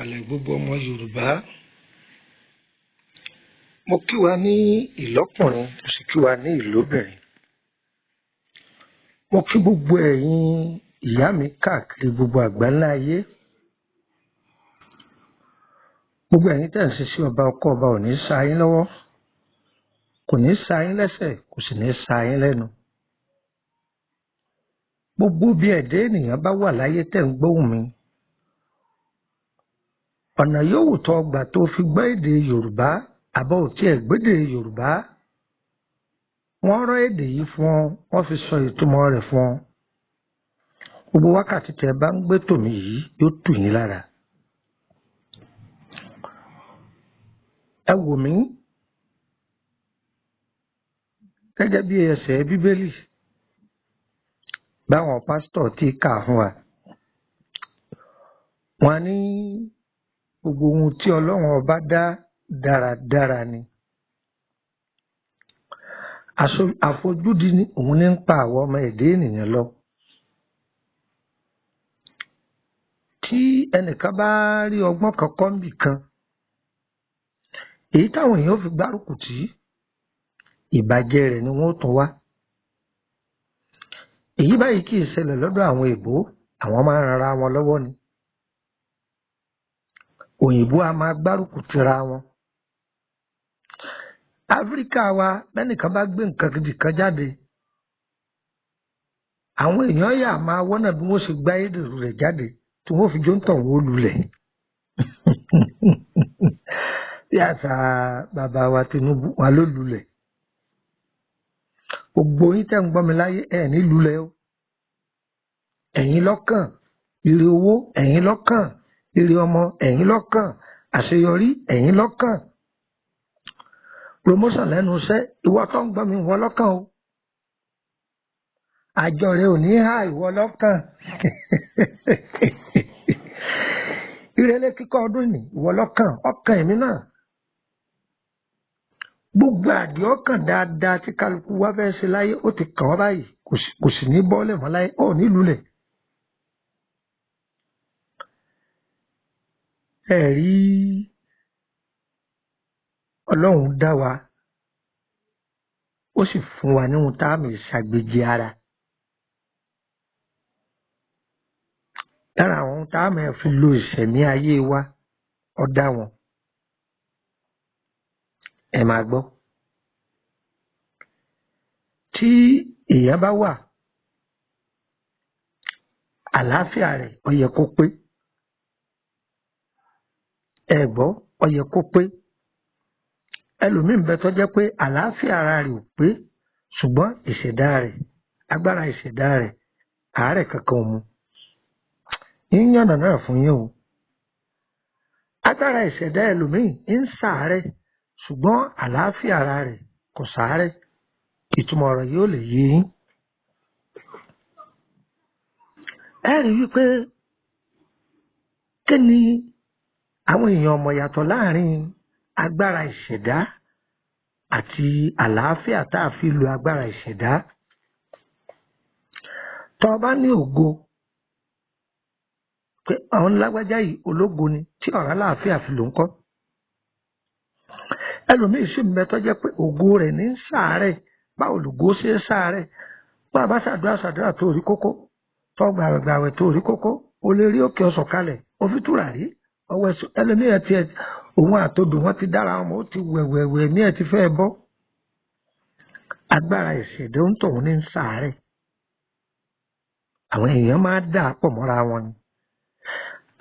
ìkàlẹ̀ gbogbo ọmọ Yorùbá. Mo kí wa ní ìlọ́kùnrin, mo sì kí wa ní ìlóbìnrin. Mo kí gbogbo ẹ̀yin ìyá mi káàkiri gbogbo àgbáńlá ayé. Gbogbo ẹ̀yin tẹ́ ń ṣiṣẹ́ ọba ọkọ ọba ò ní ṣá yín lọ́wọ́, kò ní ṣá yín lẹ́sẹ̀, kò sì ní ṣá yín lẹ́nu. Gbogbo bí ẹ̀dá ènìyàn bá wà láyé tẹ́ ń gbóhùn mi, ọ̀nà yòówù tó gbà tó fi gbọ́ èdè Yorùbá àbọ̀ ò tiẹ̀ gbédè Yorùbá, wọ́n rọ́ èdè yìí fún ọ, wọ́n fi sọ ìtumọ̀ rẹ̀ fún ọ. Gbogbo wákàtí tẹ́ bá ń gbé tòmí yìí yóò tù yín lára. Ẹ wò mí gẹ́gẹ́ bí ẹsẹ̀ Bíbélì báwọn pásítọ̀ ti kà fún wa. Wọ́n ní gbogbo ohun tí Ọlọ́run ọba dá dáradára ni. Àfojúdi ni òun ní ń pa àwọn ọmọ ẹ̀dá ènìyàn lọ. Tí ẹnìkan bá rí ọgbọ́n kankan níbì kan, èyí táwọn èèyàn fi gbárùkù tì, ìbàjẹ́ rẹ̀ ni wọ́n tún wá. Èyí báyìí kì í ṣẹlẹ̀ lọ́dọ̀ àwọn èèbó, àwọn máa ń ranra wọn lọ́wọ́ ni. Òyìnbó a máa gbárùkù tira wọn. Áfíríkà wa lẹ́nìkan bá gbé nǹkan gidi kan jáde, àwọn èèyàn yà máa wọ́nà bí wọ́n ṣe gbá èdè rẹ̀ jáde tí wọ́n fi jóńtọ̀ wó lulẹ̀. Bí àṣà bàbá wa Tinubu wà ló lulẹ̀. Gbogbo yín tẹ́ ń gbọ́ mi láyé ẹ̀ ní lulẹ̀ o. Ẹ̀yin lọ́kàn, ire owó ẹ̀yin lọ́kàn, ire ọmọ ẹ̀yin lọ́kàn, àṣeyọrí ẹ̀yin lọ́kàn. Promotion lẹ́nu iṣẹ́ ìwọ tó ń gbọ́ mi ìwọ lọ́kàn o. Àjọ rẹ ò ní há ìwọ lọ́kàn. Ìrẹ̀lẹ̀ kíkọ́ ọdún ní ìwọ lọ́kàn, ọkàn èmi náà. Gbogbo àdì ọkàn dáadáa tí kálukú wá fẹ́ ṣe láyé ó ti kàn ọ́ báyìí, kò sì ní bọ́ọ̀lẹ̀ mọ́ láyé, ó ní lulẹ̀. Ẹ̀rí Ọlọ́run dá wa, ó sì fún wa níhun tá a mi ṣàgbéjì ara. Lára àwọn tá a máa fi lo ìṣẹ̀mí ayé wa, ó dá wọn. Ẹ máa gbọ́. Tí èèyàn bá wà, àlàáfíà rẹ̀ ó yẹ kó pé. Ẹ gbọ́, ó yẹ kó pé. Ẹlòmíì ń bẹ tó jẹ́ pé àlàáfíà ara rẹ̀ ò pé, ṣùgbọ́n ìṣẹ̀dá rẹ̀, agbára ìṣẹ̀dá rẹ̀, àárẹ̀ kankan ò mú. Yíyànnà náà fún yín o. Agbára ìṣẹ̀dá ẹlòmíì ń ṣàárẹ̀, ṣùgbọ́n àlàáfíà ara rẹ̀ kò ṣàárẹ̀. Ìtumọ̀ ọ̀rọ̀ yóò lè yé yín. Ẹ rí wípé kí ni àwọn èèyàn mọ̀ yàtọ̀ láàrin agbára ìṣẹ̀dá àti àlàáfíà tá a fi lo agbára ìṣẹ̀dá. Tó o bá ní ògo pé àwọn lágbájá yìí ológo ni tí ọ̀rá láàfíà fi lò ń kọ́. Ẹlòmíì sì ń bẹ tó jẹ́ pé ògo rẹ̀ ní ṣàárẹ̀, báwo lògo ṣe ń ṣàárẹ̀. Bá a bá ṣàdúrà tó rí kókó, tó gbàwẹ̀ tó rí kókó, o lè rí òkè ọ̀sán kalẹ̀, o fi túrà rí ọwọ́ ẹ̀sùn. Ẹlòmíì ẹ̀ tiẹ̀ òun àtodò wọn ti dára wọn, ó ti wẹ̀wẹ̀wẹ̀ ní ẹ̀ ti fẹ́ bọ́. Agbára ìṣẹ̀dá ń tọ̀hún ní ṣàárẹ̀. Àwọn èèyàn máa dà pọ̀ mọ́ra wọn ni.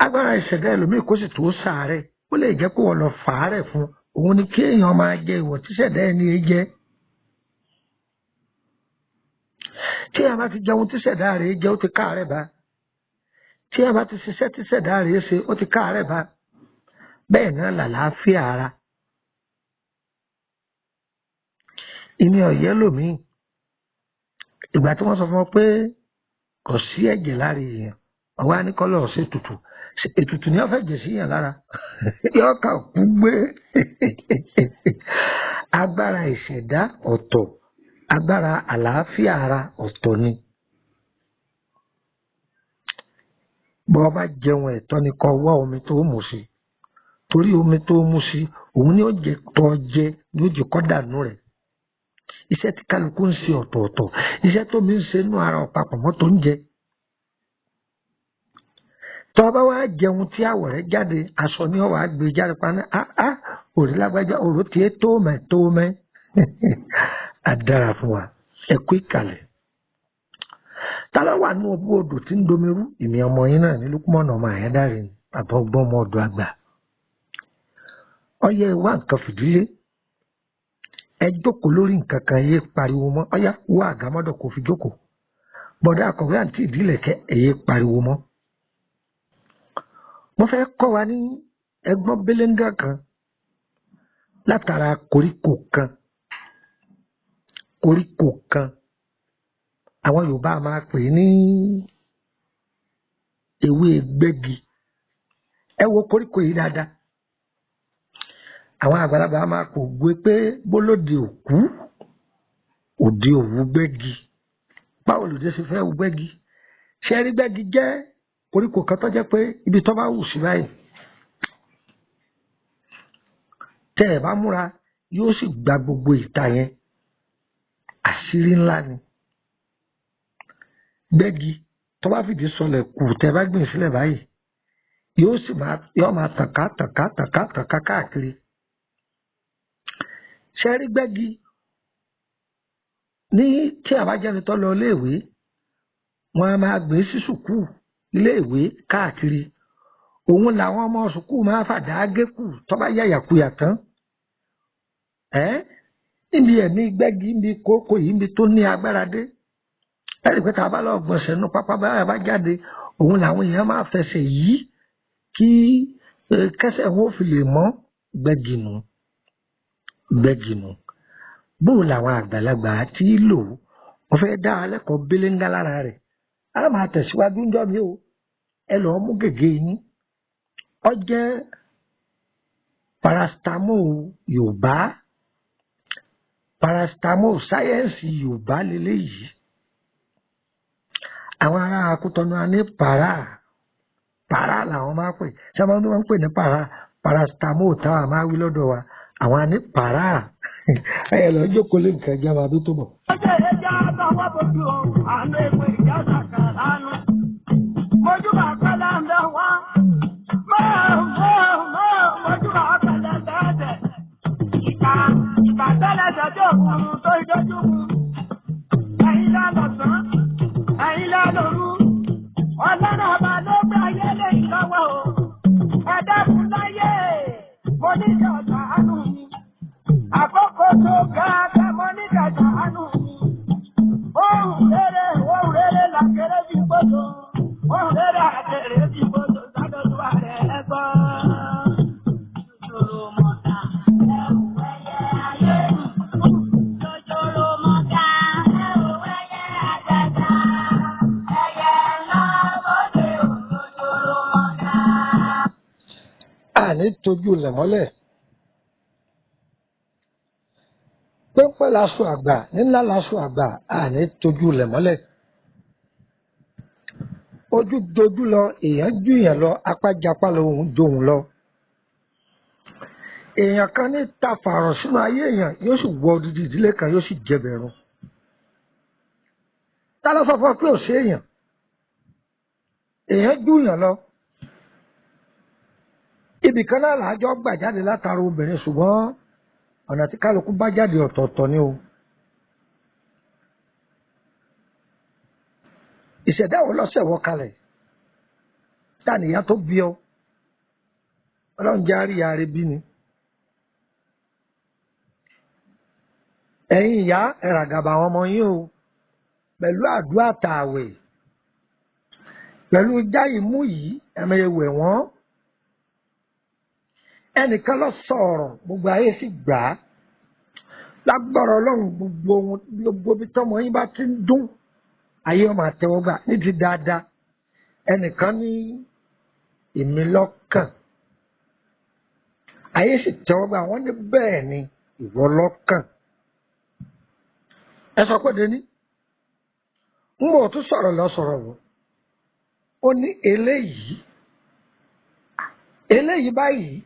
Agbára ìṣẹ̀dá ẹlòmíì kó sì tó ṣàárẹ̀, ó lè jẹ́ kó wọ́n lọ fàárẹ̀ fún òun ni kí èèyàn máa jẹ ìwọ̀ tí ṣẹ̀dá ẹni jẹ. Tí a bá ti jẹun tí ṣẹ̀dá rẹ̀ jẹ, ó ti káàárẹ̀ bá. Tí a bá ti ṣiṣẹ́ tí ṣẹ̀dá rẹ̀ ṣe, ó ti káàárẹ̀ bá. Bẹ́ẹ̀ náà làlàáfíà ara. Ìní ọ̀yẹ́ lòmíì. Ìgbà tí wọ́n sọ fún ọ pé kò sí ẹ̀jẹ̀ lára èèyàn, ọwọ́ aníkọ́lọ̀ ṣe ètùtù. Ètùtù ni wọ́n fẹ́ jẹ̀ sí èèyàn lára. Yọ kà kú gbé. Agbára ìṣẹ̀dá ọ̀tọ̀, agbára àlàáfíà ara ọ̀tọ̀ ni. Bọ́ ọ bá jẹun ẹ̀tọ́ ni kó wá omi tó mú sí, torí omi tó mú sí òun ni ó jẹ tọ́ jẹ ni ó jẹ kọ́ dànù rẹ̀. Iṣẹ́ tí kálukú ń ṣe ọ̀tọ̀ọ̀tọ̀, iṣẹ́ tó mi ń ṣe inú ara ọ̀pápọ̀ mọ́ tó ń jẹ. Tọ́ bá wá jẹun tí àwọ̀ rẹ̀ jáde aṣọ ni ó wàá gbé jáde pa náà òrí lágbájá òró tiẹ̀ tó mẹ́ àdára fún wa ẹ kú ìkàlẹ̀. Ta ló wà ní ọbú odò tí ń domi rú? Èmi ọmọ yín náà ní Lúkúmọ̀nù ọmọ Àyádáre ni bàbá ọgbọ́n ọmọ ọdọ àgbà. Ọyẹ ìwà nǹkan fìdílé ẹ jókòó lórí nǹkan kan yé pariwo mọ́ ọyá wá àgámọ́dọ̀ kò fi jókòó bọ̀dá akọ̀wé àǹtí ìdílẹ̀kẹ́ ẹ̀yẹ pariwo mọ́. Mo fẹ́ kọ́ wa ní ẹgbọ́n belenga kan látara koríko kan àwọn Yorùbá máa pè ní ewé gbẹ́gi. Ẹ wo koríko yìí dáadáa. Àwọn àgbàlagbà máa kò gbé pé bólóde òkú òde òwú gbẹ́gi. Báwo lòdì ṣe fẹ́ wú gbẹ́gi? Ṣé rí gbẹ́gi jẹ́ koríko kan tó jẹ́ pé ibi tó bá wù sí báyìí tẹ́ ẹ̀ bá múra yóò sì gba gbogbo ìta yẹn. Àṣírí ńlá ni. Gbẹ́gi tó bá fìdí sọlẹ̀ kù tẹ́ bá gbìn sílẹ̀ báyìí yóò máa tànká káàkiri. Ṣé rí gbẹ́gi ní tí àbájáde tó lọ iléèwé wọn a máa gbé sí sùkúù iléèwé káàkiri. Òun làwọn ọmọ sùkúù máa fàdá gẹ́kù tó bá yàyàkuyà tán. Níbi ẹ̀mí gbẹ́gi níbi kókó yìí níbi tó ní agbára dé. Ẹ̀rí pé tá a bá lọ gbọ̀nsẹ̀ nù pápá báyà bá jáde òun làwọn èèyàn máa fẹsẹ̀ yìí kí kẹsẹ̀ wọn ò fi lè mọ́ gbẹ́gi nù. Bóò làwọn àgbàlagbà tí lò wọ́n fẹ́ dá a lẹ́kọ̀ọ́ belenga lára rẹ̀. A máa tẹ̀síwájú ń jọ mi o. Ẹ lọ́ọ́ mú gègé yín. Ó jẹ́ paracetamol Yorùbá. Paracetamol sáyẹ́ǹsì Yorùbá lélẹ́yìí. Àwọn ará Akútọ́nù á ní para làwọn máa pè. Ṣé àwọn ọmọdé máa ń pè ní paracetamol táwa máa wí lọ́dọ̀ wa? Àwọn á ní para. Ẹ lọ jókòó lé nǹkan jẹ́ máa bí tó bọ̀. Ọjọ́ ìjà àtàwọn bójú o, àánú èpè ìjà sàkà lánú. Mojú bá pẹ́lẹ́ ń bẹ wá. Mojú bá pẹ́lẹ́ bẹ́ẹ̀. Ìgbà tẹ́lẹ̀ ṣẹjọ́ òkun tó ìjọ́jú mu. Ẹ̀yin lá lọ̀sán, ẹ̀yin lá lòru. Ọlọ́run ọba ló gbé ayé lé ìlọ́wọ́ o. Ẹ dẹ́kun láyé, mo ní ìjọba àánú mi. Àkókò tó ga kẹ́mọ́ ní ìjọba àánú mi. Ohun rere làkèrè bí gbọ́dọ̀. Ohun rere àkèrè bí gbọ́dọ̀ sádọ́dún ààrẹ ẹgbọ́. Jòjòrò mọ̀dà ẹ̀rù ẹyẹ ayé. Jòjòrò mọ̀dà ẹ̀rù ẹyẹ àjàjà. Ẹyẹ ńlá lóde òjòjòrò mọ̀dà. Àní tójú lẹ̀ mọ́lẹ̀. Pẹ́pẹ́ laṣọ àgbà nílá laṣọ àgbà àní tójú lẹ̀ mọ́lẹ̀. Ojú dojú lọ èèyàn ju èèyàn lọ apá japá lọ òun jòun lọ. Èèyàn kan ní tafàrọ̀ sínú ayé èèyàn yóò sì wọ odidi ìdílé kan yóò sì jẹbẹ̀rún. Ta ló sọ fún ọ pé ò sí èèyàn? Èèyàn ju èèyàn lọ. Ibì kan náà làájọ gbà jáde látara obìnrin ṣùgbọ́n ọ̀nà tí kálukú bá jáde ọ̀tọ̀ọ̀tọ̀ ni o. Ìṣẹ̀dá wo lọ́sẹ̀ wọ kalẹ̀? Táníyá tó bí ọ? Ọlọ́run jẹ́ àríyá rẹ bí ni. Ẹ̀yin ìyá ẹ̀ràgàbà àwọn ọmọ yín o. Pẹ̀lú àdúrà tààwẹ̀. Pẹ̀lú jáì mú yìí ẹ̀mẹ̀yẹwẹ̀ wọ́n. Ẹnìkan lọ sọ̀rọ̀ gbogbo ayé sì gbà á. Lágbára Ọlọ́run gbogbo bí tọ́mọ yín bá ti ń dún ayé ọmọ àtẹwọ́gbà nídìí dáadáa. Ẹnìkan ní èmi lọ́kàn. Ayé sì tẹ́wọ́gbà wọ́n ní bẹ́ẹ̀ ni ìwọ lọ́kàn. Ẹ sọ pé dení. Ń bọ̀ tún sọ̀rọ̀ lọ sọ̀rọ̀ wò. Ó ní eléyìí báyìí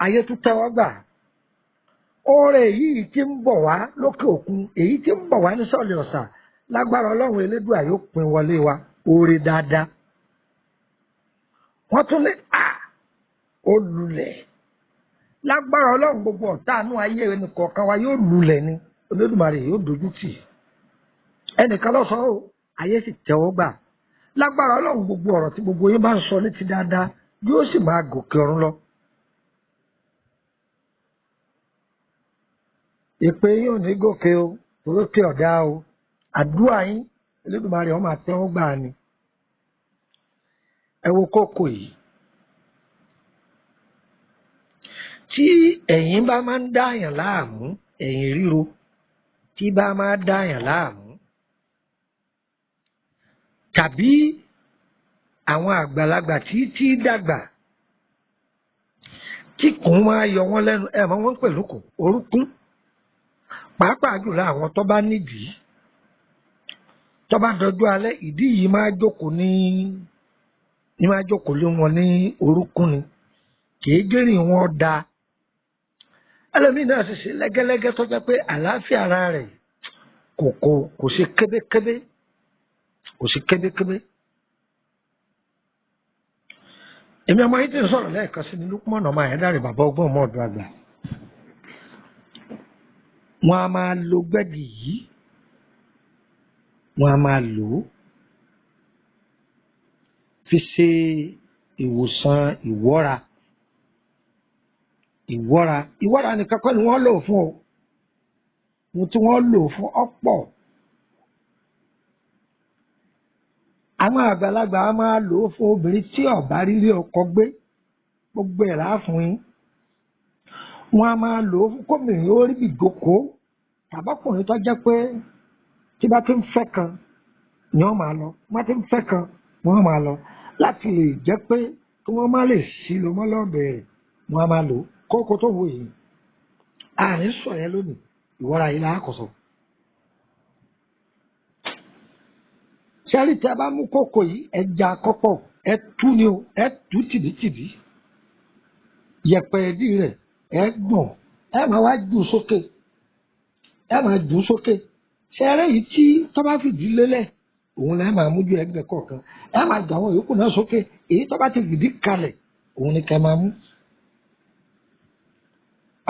ayé tún tẹ́wọ́ gbà oore yìí tí ń bọ̀ wá lókè òkun èyí tí ń bọ̀ wá ní sọ̀lẹ̀ ọ̀sà lágbára ọlọ́run elédùà yóò pín wọlé wa oore dáadáa wọ́n tún lé ó lulẹ̀ lágbára ọlọ́run gbogbo ọ̀tá àánú ayé ẹnìkọ̀ọ̀kan wa yóò lulẹ̀ ni Olódùmarè yóò dojú tì ẹnìkan lọ́sọ̀ ó ayé sì tẹ́wọ́ gbà lágbára ọlọ́run gbogbo ọ̀rọ̀ tí gbogbo yín bá ń sọ ní ti dáadáa yóò sì máa gòkè ọ̀run lọ. ìpè yín ò ní gòkè o torí pé ọ̀dá o àdúrà yín Olódùmarè ó máa tẹ́wọ́ gbà ni. ẹ wo kókó yìí tí ẹ̀yin bá máa ń dáyàn láàmú ẹ̀yìn ríro tí bá máa dáyàn láàmú tàbí àwọn àgbàlagbà tí dàgbà tí kùn máa yọ wọ́n lẹ́nu ẹ̀ mọ́ wọ́n pẹ̀lú kù orúkún pàápàá jùlọ àwọn tó bá nídìí tó bá dọjú alẹ́ ìdí yìí máa jókòó ní máa jókòó lé wọn ní orúkún ni kìí gérì wọn da ẹlòmíín náà sì ṣe lẹ́gẹ́lẹ́gẹ́ tó jẹ́ pé àlàáfíà ara rẹ̀ kò ṣe kébékébé kò sí kébékébé. èmi ọmọ yìí ti ń sọ̀rọ̀ lẹ́ẹ̀kan sí ni Lukman ọmọ Ayédáre bàbá ọgbọ́n ọmọ ọ̀dọ́ àgbà. wọ́n á máa lo gbẹ́gì yìí wọ́n á máa lò ó fi ṣe ìwòsàn ìwọ́ra nìkan kọ́ ni wọ́n lò fún o ohun tí wọ́n lò fún ọ̀pọ̀. àwọn àgbàlagbà á máa lò ó fún obìnrin tí ó bá rírí ọkọ gbé gbogbo ẹ̀ láàfún yín wọ́n á máa lò ó fún kóbìnrin ó rí ìjókòó tàbákùnrin tó jẹ́ pé tí bá ti ń fẹ́ kan ni wọ́n máa lọ bá ti ń fẹ́ kan wọ́n máa lọ láti lè jẹ́ pé kí wọ́n má lè sí lọ mọ́ lọ́bẹ̀ẹ́ wọ́n á máa lò ó kókó tó wò yìí àárín sọ yẹn lónìí ìwọ́ra yìí láàkọ̀sọ̀. sẹ́rí tí a bá mú kókó yìí ẹja kọ́pọ̀ ẹ tú ni o ẹ tú tìdítìdí yẹ̀pẹ̀ ẹ̀dí rẹ̀ ẹ gbọ̀n ẹ máa wá jù sókè ẹ máa jù sókè sẹ́rẹ́ yìí tí tó bá fìdí lélẹ̀ òun lẹ́ máa mójú ẹgbẹ́ kọ̀ọ̀kan ẹ máa jù àwọn yòókù náà sókè èyí tó bá ti fìdí kalẹ̀ òun ni kẹ́ máa mú.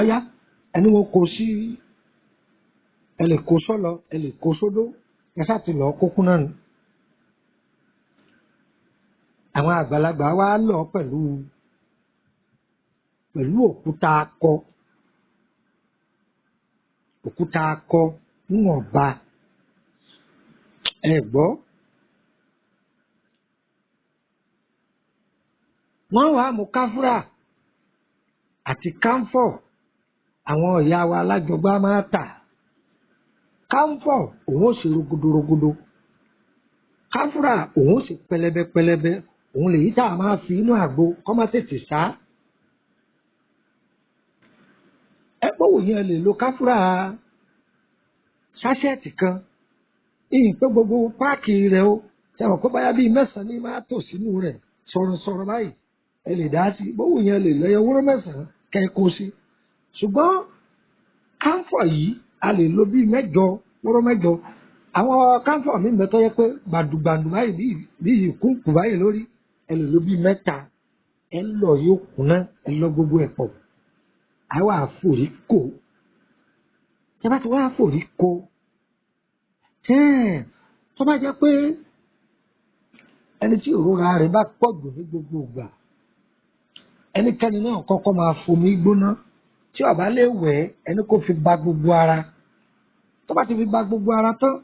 ọ̀yá ẹni wọn kò sí ẹ lè kó sọ́lọ ẹ lè kó sódó ẹ sá ti lọ́ọ́ kókó náà nù. àwọn àgbàlagbà wa lọ pẹ̀lú òkúta akọ níwọ̀nba ẹ gbọ́. wọ́n wàá mú káfúrà àti káńfọ̀ àwọn ìyá wa alájọgbá máa tà káńfọ̀ òun ó sì rogodorogodo káfúrà òun ó sì pẹlẹbẹ òun lèyí tá a máa fi inú àgbo kọ́ má tètè sá. ẹ pọ́wò yẹn lè lo káfúrà sáṣẹ́ẹ̀tì kan ìyìn pé gbogbo páàkì rẹ̀ o ṣàwọn kó báyà bíi mẹ́sàn-án ní máa tò sínú rẹ̀ sọ̀rọ̀sọ̀rọ̀ báyìí ẹ lè dá sí bówó yẹn lè lọ́yẹ wúrọ́ mẹ́sàn-án kẹ́ ẹ kó sí. ṣùgbọ́n káńfọ̀ yìí a lè lo bíi mẹ́jọ wúrọ́ mẹ́jọ àwọn káńfọ̀ mi mẹ́tọ́ yẹ pé gbàdùgbàdù báyìí bíi ìkúnkù báyìí lórí ẹ lè lo bíi mẹ́ta ẹ lọ yóò kùnà ẹ lọ gbogbo ẹ̀ pọ̀ àwa àforí kò tí a bá ti wá àforí kò tó bá jẹ́ pé ẹni tí ìrora rẹ̀ bá pọ̀ jù ní gbogbo ìgbà ẹnikẹ́ni náà kọ́kọ́ máa fomi gbóná tí ó bá lè wẹ̀ ẹni kó fi ba gbogbo ara tó bá ti fi ba gbogbo ara tán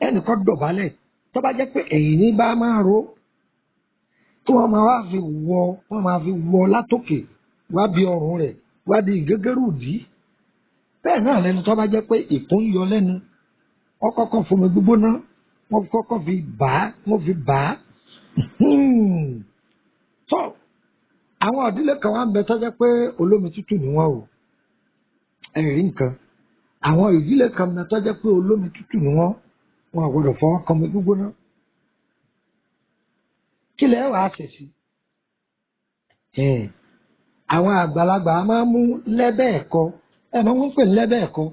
ẹnìkan dọ̀bálẹ̀ tó bá jẹ́ pé ẹ̀yìn ní bá máa ro tí wọ́n máa fi wọ látòkè wá bí ọrùn rẹ̀ wá di ìgégérù dí bẹ́ẹ̀ náà lẹ́nu tó bá jẹ́ pé ìkún yọ lẹ́nu wọ́n kọ́kọ́ fomi gbígbóná wọ́n kọ́kọ́ fi bà á tó àwọn ìdílé kan wá ń bẹ tó jẹ́ pé olómi tútù ni wọ́n o ẹ̀rí nǹkan àwọn ìdílé kan bẹ tó jẹ́ pé olómi tútù ni wọ́n ò gbọ́dọ̀ fọwọ́ kan omi gbígbóná kí lẹ́ wàá ṣe sí àwọn àgbàlagbà máa ń mú lẹ́bẹ̀ ẹ̀kọ́ ẹ̀ máa ń pè ní lẹ́bẹ̀ ẹ̀kọ́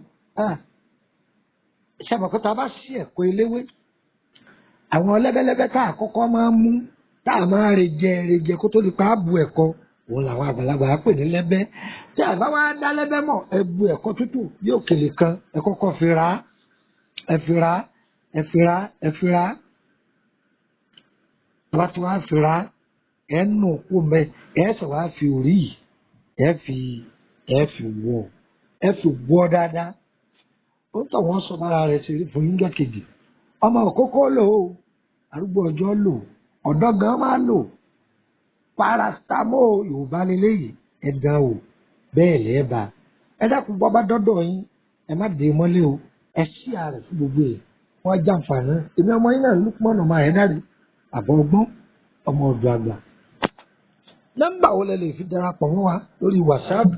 ṣàbọ̀kọ́ta bá sí ẹ̀kọ́ eléwé àwọn lẹ́bẹ̀lẹ́bẹ̀ tá àkọ́kọ́ máa ń mú tá a máa rejẹ kó tó di pa á bu ẹ̀kọ́ òun làwọn àgbàlagbà á pè ní lẹ́bẹ̀ tí àgbà wa dá lẹ́bẹ̀ mọ̀ ẹ bu ẹ̀kọ́ tútù bí òkèlè kan ẹ kọ́kọ́ fi ra ẹ fi ra wá tí wàá fi ra ẹ nù kú mẹ ẹ sọ wàá fi orí yìí ẹ fi wọ dáadáa ó tọ̀ wọ́n sọ bára rẹ̀ ṣe fún yín jọ́kejì ọmọ òkókó lò ó arúgbó ọjọ́ lò ọ̀dọ́ gan máa lò paracetamol yorùbá lélẹ́yìí ẹ̀dán o bẹ́ẹ̀ lẹ́ẹ̀bà ẹ dákun bọ́ bá dọ́dọ̀ yín ẹ má dé mọ́lé o ẹ ṣí ààrẹ fún gbogbo ẹ̀ wọ́n jàǹfààní èmi ọmọ yín náà Lukman ọmọ ẹ̀ dáre àbọ̀ ọgbọ́n ọmọ ọ̀dọ̀ àgbà nọ́mbà wo lẹ lè fi darapọ̀ mọ́ wa lórí WhatsApp.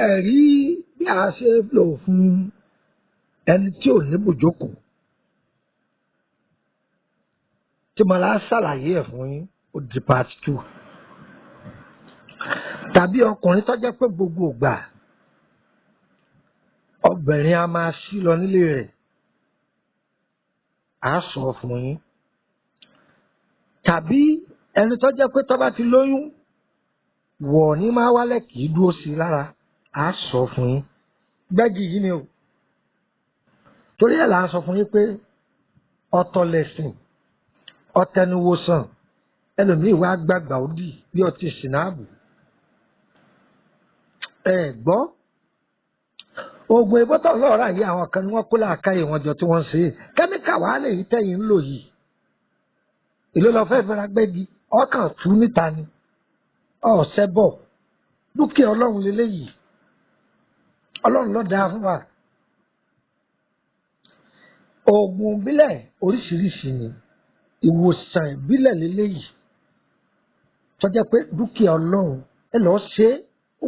Ẹ̀rí bí a ṣe lò fún ẹni tí ò ní bùjókòó tí mo lá ṣàlàyé ẹ̀ fún yín ó di part 2 tàbí ọkùnrin tó jẹ́ pé gbogbo ìgbà obìnrin a máa ṣí lọ nílé rẹ̀ á sọ fún yín tàbí ẹni tó jẹ́ pé tó bá ti lóyún wọ̀ ní máa wálẹ̀ kì í dúró sí i lára á sọ fún yín gbẹ́gi yìí ni o torí ẹ̀ là ń sọ fún yín pé ọ̀tọ̀ lẹ̀sìn ọ̀tẹnuwòsàn ẹlòmíì wá gbàgbà òdì bí ọtí sinabu ẹ gbọ́ oògùn ìbọ́tọ̀ lọ́ọ̀rọ̀ àyè àwọn kan ni wọ́n kó làákàyè wọn jọ tí wọ́n ń ṣe kẹ́míkà wàá lè rí tẹ̀yìn ń lò yìí èló lọ fẹ́ fẹ́ra gbẹ́gi ọkàn tú níta ni ọ̀sẹ̀ bọ̀ dúkìá ọlọ́run lélẹ́yìí ọlọ́run ló dáa fún wa oògùn ìbílẹ̀ oríṣiríṣi ni ìwòsàn ìbílẹ̀ lélẹ́yìí tó jẹ́ pé dúkìá ọlọ́run ẹ lọ́ọ́ ṣe é ó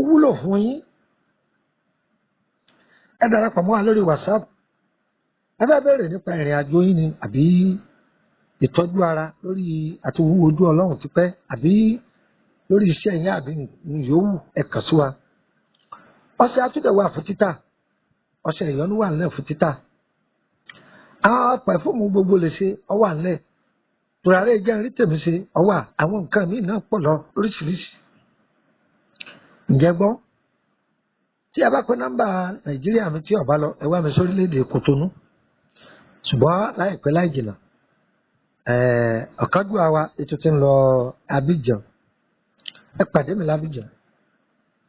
wúlò fún yín ẹ darapọ̀ mọ́ wa lórí WhatsApp ẹ bá bẹ̀rẹ̀ nípa ìrìn àjò yín ni àbí ìtọ́jú ara lórí àti wú ojú ọlọ́run ti pẹ́ àbí lórí iṣẹ́ yín àbí yòówù ẹ kàn sí wa ọṣẹ àtúndẹ̀ wà fún títà ọṣẹ ìyọnu wà nílẹ̀ fún títà àwọn pẹ̀fúmù gbogbo lè ṣe ọwà nílẹ̀ tòràrí ìjẹ́ rí tèmi ṣe ọwà àwọn nǹkan míì náà pọ̀ lọ lóríṣiríṣi ǹjẹ́ gbọ́ tí a bá pẹ́ nọ́mbà Nàìjíríà mi tí ọba lọ ẹ wá mi sórílẹ̀-èdè Kòtónú ṣùgbọ́n láìpẹ́ láì jìnnà ọ̀kájú àwa ètò tí ń lọ Abidjan ẹ pàdé mi l'Abidjan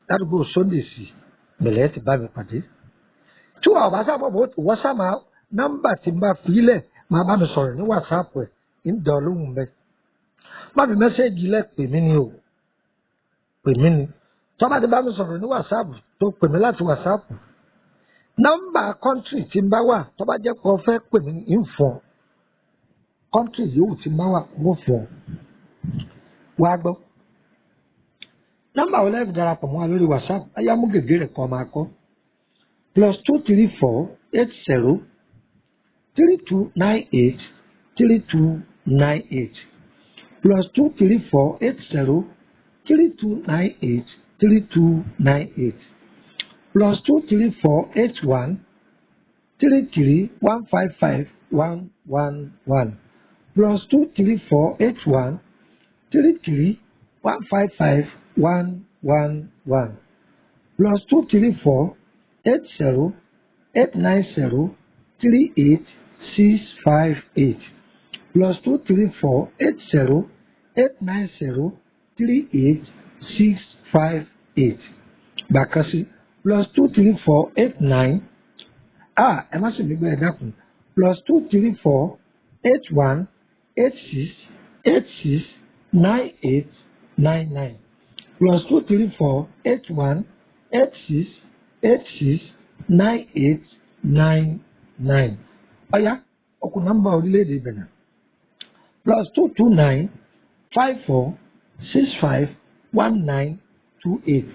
ládùúgbò Sunday sí mẹlẹ ti bá mi pàdé tí wọn ọba sábà wọ́n sábà nọ́mbà tí n bá filẹ̀ máa bá mi sọ̀rọ̀ ní WhatsApp ẹ̀ ń dán lóhùn bẹ́ẹ̀ má fi mẹ́sẹ̀gì lẹ̀ pè mí ni tọ́ba ti bá mi sọ̀rọ̀ ní WhatsApp tó pè mí láti WhatsApp nọ́mbà kọ́ńtírì tí n bá wà tọ́ba jẹ́ pé ọ fẹ́ pè mí ń fọ̀ kọ́ńtírì yòówù tí n bá wà mo fọ̀ wá gbọ́ nọ́mbà wo lẹ́ẹ̀fì darapọ̀ mọ́ wa lórí WhatsApp ayámú gègé rẹ̀ kan máa kọ́ +234 80 3298 3298 +234 80 3298 3298 +234 81 33 155 111 +234 81 33 155 111 +234 80 890 38658 +234 80 890 38658 gbàkásí +234 89 ẹ má sì nígbà ẹ dákun +234 81 86 86 98 99 +234 81 86 86 98 99 9. Ọ̀yá ọkùn nọ́mbà orílẹ̀-èdè Benin +229 54 65 19 28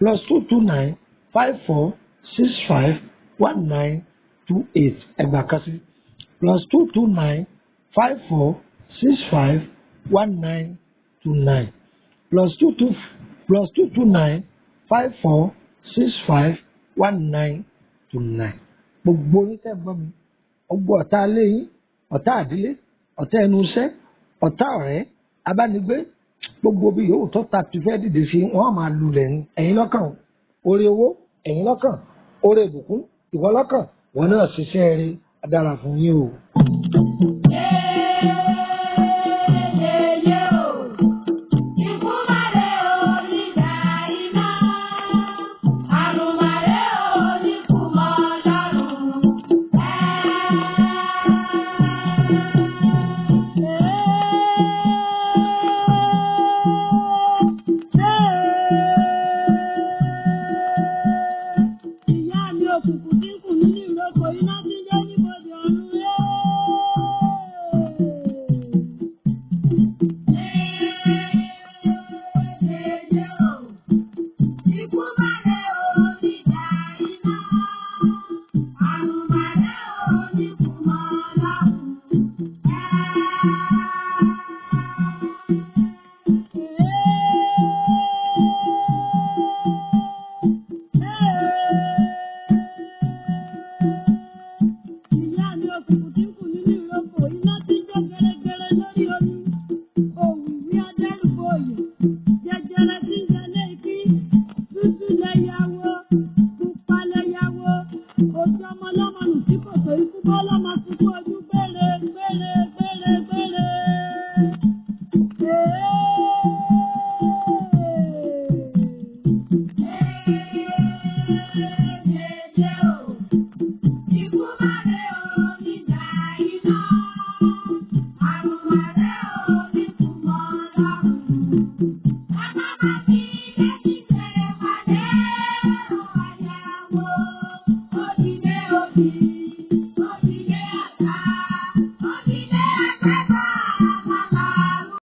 +229 54 65 19 28 ẹgbàá kan sí +229 54 65 19 29 +229 54 65 19 29. Gbogbo yín tẹ́ gbọ́ mi ọgbọ́ ọ̀tá alẹ́ yín ọ̀tá àdílé ọ̀tá ẹnu iṣẹ́ ọ̀tá ọ̀rẹ́ abánigbé gbogbo bí yòówù tó ta ti fẹ́ dìde sí wọ́n máa lulẹ̀ ní ẹ̀yin lọ́kàn oore owó ẹ̀yin lọ́kàn oore ìbùkún ìwọ lọ́kàn wọn náà ṣiṣẹ́ rí adára fún yín o.